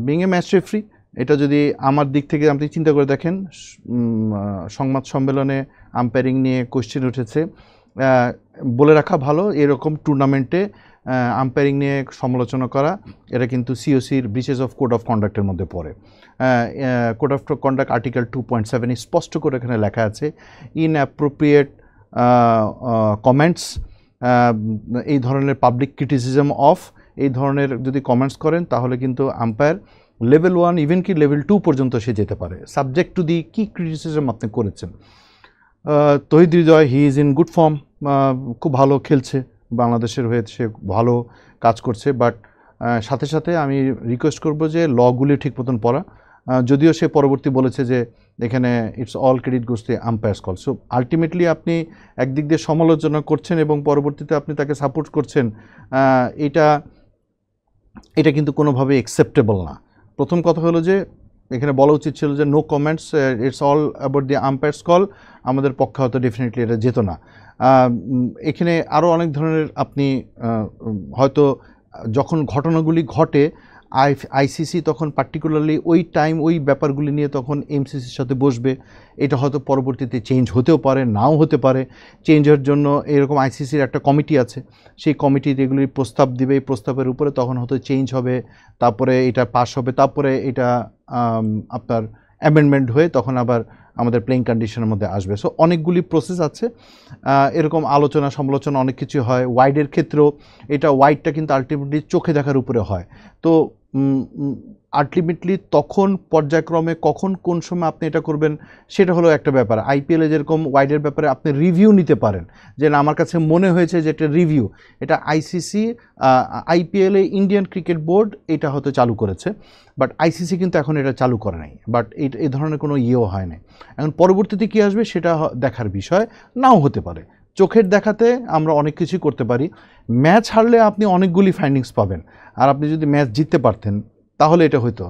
Being a match referee, এটা যদি আমার দিক থেকে আপনি চিন্তা করে দেখেন, সংবাদ সম্মেলনে আম্পায়ারিং নিয়ে কোশ্চেন উঠেছে, বলে রাখা ভালো এরকম টুর্নামেন্টে আম্পায়ারিং নিয়ে সমালোচনা করা এটা কিন্তু সিওসির ব্রিচেস অফ কোড অফ কন্ডাক্টের মধ্যে পড়ে। কোড অফ কন্ডাক্ট আর্টিকেল 2.7 স্পষ্ট করে এখানে লেখা আছে, ইনঅ্যাপ্রোপ্রিয়েট কমেন্টস, এই ধরনের পাবলিক ক্রিটিসিজম অফ এই ধরনের যদি কমেন্টস করেন তাহলে কিন্তু আম্পায়ার লেভেল 1 ইভেন কি লেভেল 2 পর্যন্ত সে যেতে পারে, সাবজেক্ট টু দি কী ক্রিটিসিজম আপনি করেছেন। Towhid Hridoy, he is in good form, খুব ভালো খেলছে, বাংলাদেশের হয়ে সে ভালো কাজ করছে, বাট সাথে সাথে আমি রিকোয়েস্ট করব যে লগুলি ঠিক মতন পড়া। যদিও সে পরবর্তী বলেছে যে এখানে it's all credit goes to umpires call. So ultimately আপনি একদিক দিয়ে সমালোচনা করছেন এবং পরবর্তীতে আপনি তাকে সাপোর্ট করছেন, এটা কিন্তু কোনোভাবে অ্যাকসেপ্টেবল না। প্রথম কথা হলো যে এখানে বলা উচিত ছিল যে no comments, it's all about the umpire's call, আমাদের পক্ষে হয়তো ডেফিনেটলি এটা যেত না। এখানে আরও অনেক ধরনের আপনি হয়তো যখন ঘটনাগুলি ঘটে আইসিসি তখন পার্টিকুলারলি ওই টাইম ওই ব্যাপারগুলি নিয়ে তখন এমসিসির সাথে বসবে, এটা হয়তো পরবর্তীতে চেঞ্জ হতেও পারে, নাও হতে পারে। চেঞ্জের জন্য এরকম আইসিসির একটা কমিটি আছে, সেই কমিটি যেগুলি প্রস্তাব দিবে, এই প্রস্তাবের উপরে তখন হয়তো চেঞ্জ হবে, তারপরে এটা পাস হবে, তারপরে এটা আপনার অ্যামেন্ডমেন্ট হয়ে তখন আবার আমাদের প্লেইং কন্ডিশনের মধ্যে আসবে। সো অনেকগুলি প্রসেস আছে, এরকম আলোচনা সমালোচনা অনেক কিছু হয়। ওয়াইডের ক্ষেত্রেও এটা ওয়াইডটা কিন্তু আলটিমেটলি চোখে দেখার উপরে হয়। তো আলটিমেটলি তখন পর্যায়ক্রমে কখন কোন সময় আপনি এটা করবেন সেটা হলো একটা ব্যাপার। আইপিএলে যেরকম ওয়াইডের ব্যাপারে আপনি রিভিউ নিতে পারেন, যে না আমার কাছে মনে হয়েছে যে এটা রিভিউ, এটা আইসিসি আইপিএলে ইন্ডিয়ান ক্রিকেট বোর্ড এটা হয়তো চালু করেছে, বাট আইসিসি কিন্তু এখন এটা চালু করে নাই, বাট এই ধরনের কোনো ইয়েও হয় না। এখন পরবর্তীতে কী আসবে সেটা দেখার বিষয়, নাও হতে পারে। চোখের দেখাতে আমরা অনেক কিছুই করতে পারি। ম্যাচ হারলে আপনি অনেকগুলি ফাইন্ডিংস পাবেন, আর আপনি যদি ম্যাচ জিততে পারতেন তাহলে এটা হইতো।